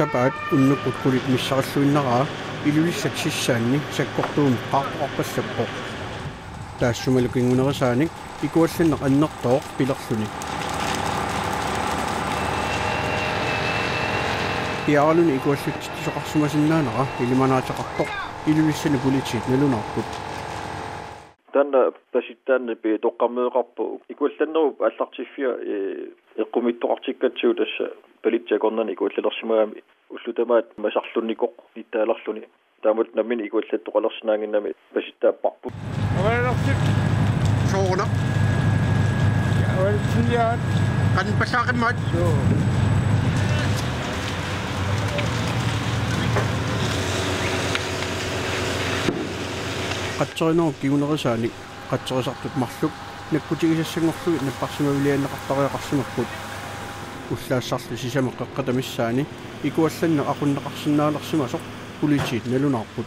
Sapaat unnukut kulit missaqalluinnaraa ilulissak sissaanni sakkortuun qaartoqarpassappoq taassumalukingunerisaanik ikuallanneq annertooq pilerluni piaraluni ikualluttisoqarsumasinnaanera ilimanaataqartoq ilulissani politik nalunarput tanna pasittanni pi toqqammeeqarpu ikuallannerup аллартиффиа эққумиттоқартиккатсуу тасса политикорнани икуаллалерсимагами уллутамаат масарлунникоқ иттаалерлуни таамут наммини икуаллаттоқалерсинаангиннами паситтааппарпу авалерсик соона явалсиаат канпасаақиммаат қатсериноо кигунерисааник қатсерисартут марлук наккутигисассангорлуги наппарсимавилианнеқартариақарсимаккут уллаассарлу сисамеққаққатамиссаани икуалланне ақуннеқарсинаалерсимасоқ политик налунарпут